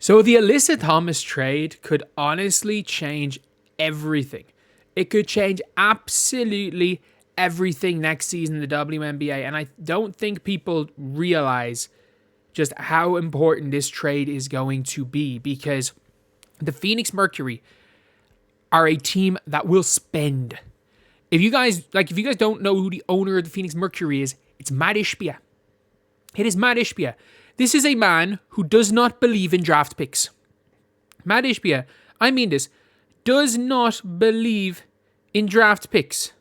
So the ALyssa Thomas trade could honestly change everything. It could change absolutely everything next season in the WNBA. And I don't think people realize just how important this trade is going to be, because the Phoenix Mercury are a team that will spend. If you guys don't know who the owner of the Phoenix Mercury is, it's Matt Ishbia. It is Matt Ishbia. This is a man who does not believe in draft picks. Matt Ishbia, I mean this, does not believe in draft picks.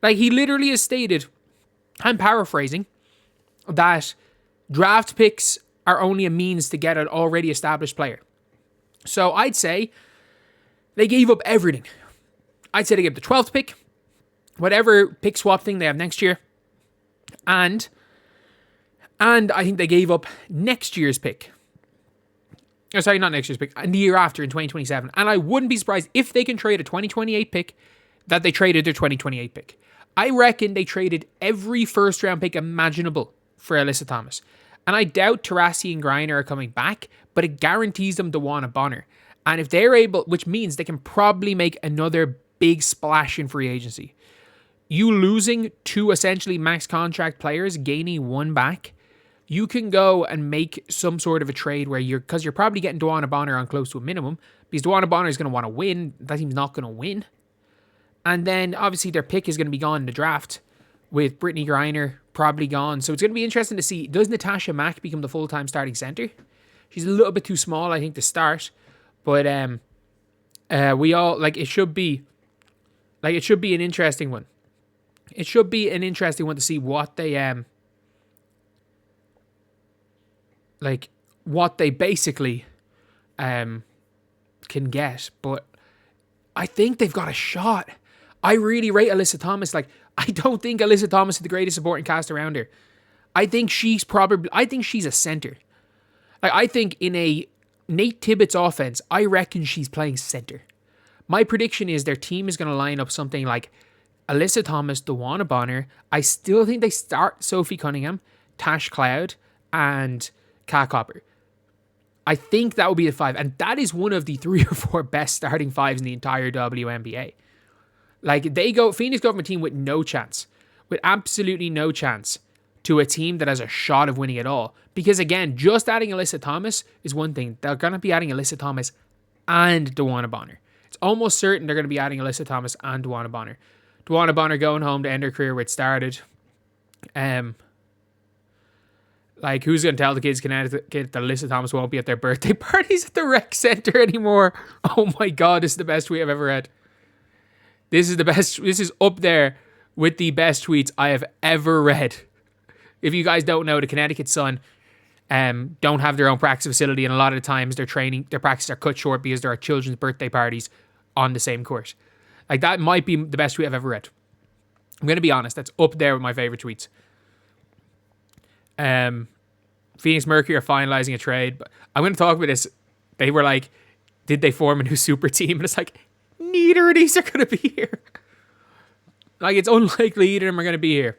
Like, he literally has stated, I'm paraphrasing, that draft picks are only a means to get an already established player. So I'd say they gave up everything. I'd say they gave the 12th pick, whatever pick swap thing they have next year, and I think they gave up next year's pick. Oh, sorry, not next year's pick, and the year after in 2027. And I wouldn't be surprised if they can trade a 2028 pick that they traded their 2028 pick. I reckon they traded every first round pick imaginable for ALyssa Thomas. And I doubt Taurasi and Breanna are coming back, but it guarantees them DeWanna Bonner. And if they're able, which means they can probably make another big splash in free agency. You losing 2 essentially max contract players, gaining 1 back, you can go and make some sort of a trade where because you're probably getting DeWanna Bonner on close to a minimum, because DeWanna Bonner is going to want to win. That team's not going to win. And then obviously their pick is going to be gone in the draft, with Brittany Griner probably gone. So it's going to be interesting to see, does Natasha Mack become the full-time starting center? She's a little bit too small, I think, to start. But we all, it should be an interesting one. It should be an interesting one to see what they what they basically can get. But I think they've got a shot. I really rate ALyssa Thomas. I don't think ALyssa Thomas is the greatest supporting cast around her. I think she's a center. I think in a Nate Tibbetts offense, I reckon she's playing center. My prediction is their team is going to line up something like ALyssa Thomas, DeWanna Bonner. I still think they start Sophie Cunningham, Tash Cloud, and Kat Copper. I think that would be the 5. And that is one of the 3 or 4 best starting 5s in the entire WNBA. Phoenix go from a team with no chance, with absolutely no chance, to a team that has a shot of winning it all. Because again, just adding ALyssa Thomas is one thing. They're going to be adding ALyssa Thomas and DeWanna Bonner. It's almost certain they're going to be adding ALyssa Thomas and DeWanna Bonner. DeWanna Bonner going home to end her career where it started. Who's going to tell the kids Connecticut that ALyssa Thomas won't be at their birthday parties at the rec center anymore? Oh my God, this is the best tweet I've ever read. This is up there with the best tweets I have ever read. If you guys don't know, the Connecticut Sun don't have their own practice facility, and a lot of the times their practices are cut short because there are children's birthday parties on the same court. That might be the best tweet I've ever read. I'm going to be honest, that's up there with my favorite tweets. Phoenix Mercury are finalizing a trade, but I'm going to talk about this. They were like, did they form a new super team? And it's neither of these are going to be here. It's unlikely either of them are going to be here.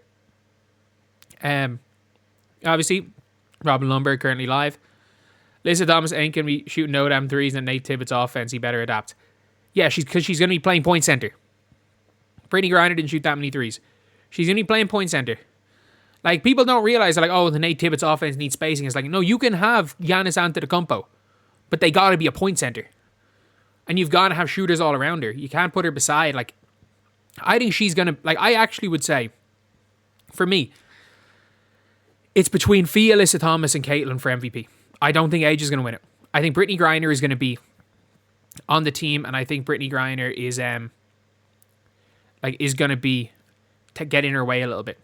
Obviously, Robin Lundberg currently live. ALyssa Thomas ain't going to be shooting no damn threes in Nate Tibbetts offense. He better adapt. Yeah, because she's going to be playing point center. Brittany Griner didn't shoot that many threes. She's going to be playing point center. People don't realize, the Nate Tibbetts offense needs spacing. It's no, you can have Giannis Antetokounmpo, but they got to be a point center. And you've got to have shooters all around her. You can't put her beside, I think she's going to, I actually would say, for me, it's between ALyssa Thomas and Caitlin for MVP. I don't think Age is going to win it. I think Brittany Griner is going to be on the team, and I think Brittany Griner is going to be to get in her way a little bit.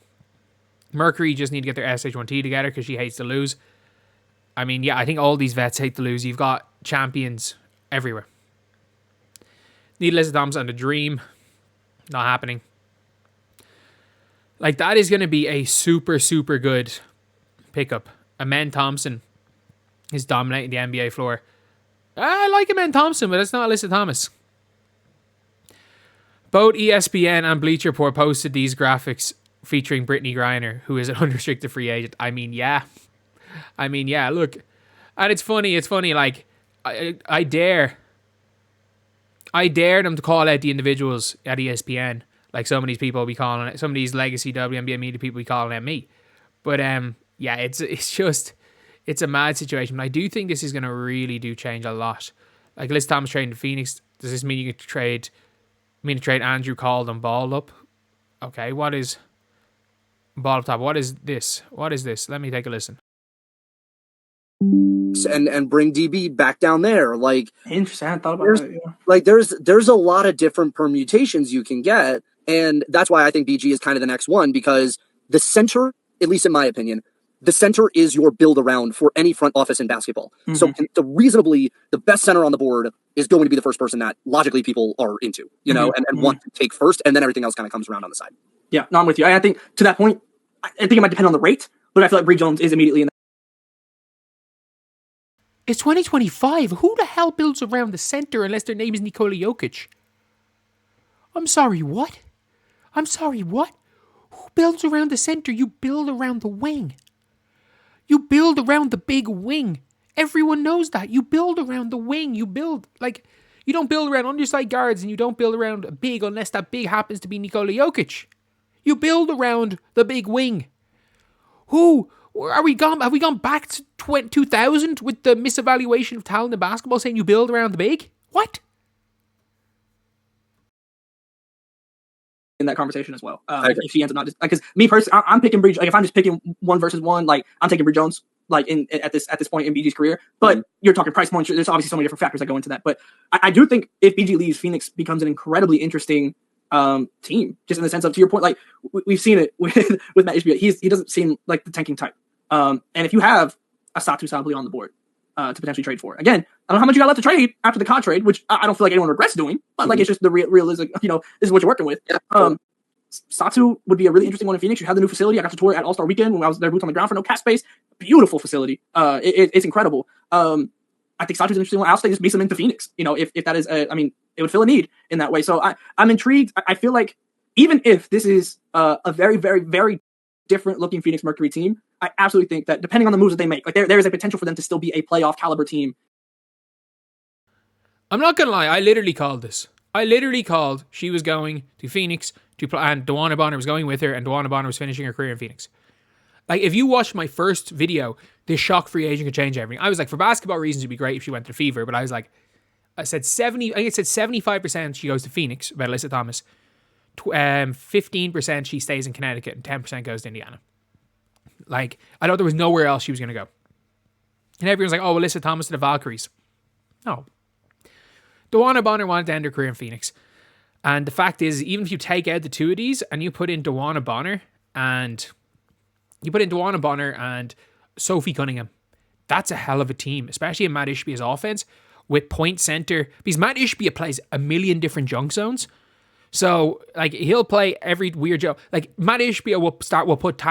Mercury just need to get their SH1T together because she hates to lose. I think all these vets hate to lose. You've got champions everywhere. Need ALyssa Thomas on the dream. Not happening. That is going to be a super, super good pickup. Amen Thompson is dominating the NBA floor. I like Amen Thompson, but it's not ALyssa Thomas. Both ESPN and Bleacher Report posted these graphics featuring Brittany Griner, who is an unrestricted free agent. Look, And it's funny. Like, I dare them to call out the individuals at ESPN. Like some of these people will be calling it, some of these legacy WNBA media people will be calling out me. But yeah, it's a mad situation. But I do think this is going to really do change a lot. Like ALyssa Thomas trading to Phoenix. Does this mean you could trade Andrew Cald and Ball up? Okay, what is Ball up top? What is this? Let me take a listen. And bring DB back down there. Like, interesting. I hadn't thought about that. Yeah. Like there's a lot of different permutations you can get, and that's why I think BG is kind of the next one, because the center, at least in my opinion, the center is your build around for any front office in basketball. Mm-hmm. So the best center on the board is going to be the first person that logically people are into, you know, and want to take first, and then everything else kind of comes around on the side. Yeah, no, I'm with you. I think to that point, I think it might depend on the rate, but I feel like Bree Jones is immediately in the... It's 2025. Who the hell builds around the center unless their name is Nikola Jokic? I'm sorry, what? Who builds around the center? You build around the wing. You build around the big wing. Everyone knows that. You build around the wing. You don't build around underside guards, and you don't build around a big unless that big happens to be Nikola Jokic. You build around the big wing. Who? Have we gone back to 2000 with the misevaluation of talent in basketball, saying you build around the big? What? In that conversation as well. If she ends up not just, because me personally, I'm picking Bree. Like if I'm just picking 1 versus 1, like I'm taking Bree Jones. Like at this point in BG's career, but you're talking price points. There's obviously so many different factors that go into that. But I do think if BG leaves, Phoenix becomes an incredibly interesting team. Just in the sense of, to your point, like we've seen it with Matt Ishbia. He doesn't seem like the tanking type. And if you have a Satu Sabali on the board to potentially trade for, again, I don't know how much you got left to trade after the COD trade, which I don't feel like anyone regrets doing. But like it's just the realistic. You know, this is what you're working with. Yeah. Satu would be a really interesting one in Phoenix. You have the new facility. I got to tour it at All-Star Weekend when I was there, boots on the ground for no cap space. Beautiful facility. It's incredible. I think Satu's an interesting one. I'll say just base him into Phoenix. You know, if that is, it would fill a need in that way. So I'm intrigued. I feel like even if this is a very, very, very different looking Phoenix Mercury team, I absolutely think that depending on the moves that they make, like there is a potential for them to still be a playoff caliber team. I'm not gonna lie. I literally called this. She was going to Phoenix and DeWanna Bonner was going with her, and DeWanna Bonner was finishing her career in Phoenix. Like, if you watched my first video, this shock free agent could change everything. I was like, for basketball reasons, it'd be great if she went to Fever, but I said 75% she goes to Phoenix, about ALyssa Thomas. 15% she stays in Connecticut, and 10% goes to Indiana. Like, I thought there was nowhere else she was going to go. And everyone's like, oh, ALyssa Thomas to the Valkyries. No. DeWanna Bonner wanted to end her career in Phoenix. And the fact is, even if you take out the two of these and you put in DeWanna Bonner and Sophie Cunningham, that's a hell of a team, especially in Matt Ishbia's offense with point center, because Matt Ishbia plays a million different junk zones. So, like, he'll play every weird joke. Like, Matt Ishbia will put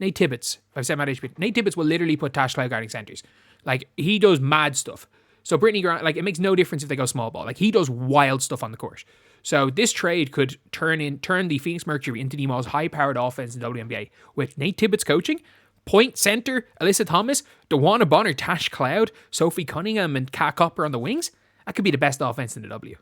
Nate Tibbetts. If I've said Matt Ishbia, Nate Tibbetts will literally put Tash Cloud guarding centers. Like, he does mad stuff. So Brittany Grant, like, it makes no difference if they go small ball. Like, he does wild stuff on the court. So this trade could turn the Phoenix Mercury into the most high-powered offense in WNBA with Nate Tibbetts coaching, point center, ALyssa Thomas, DeWanna Bonner, Tash Cloud, Sophie Cunningham, and Kat Copper on the wings. That could be the best offense in the W.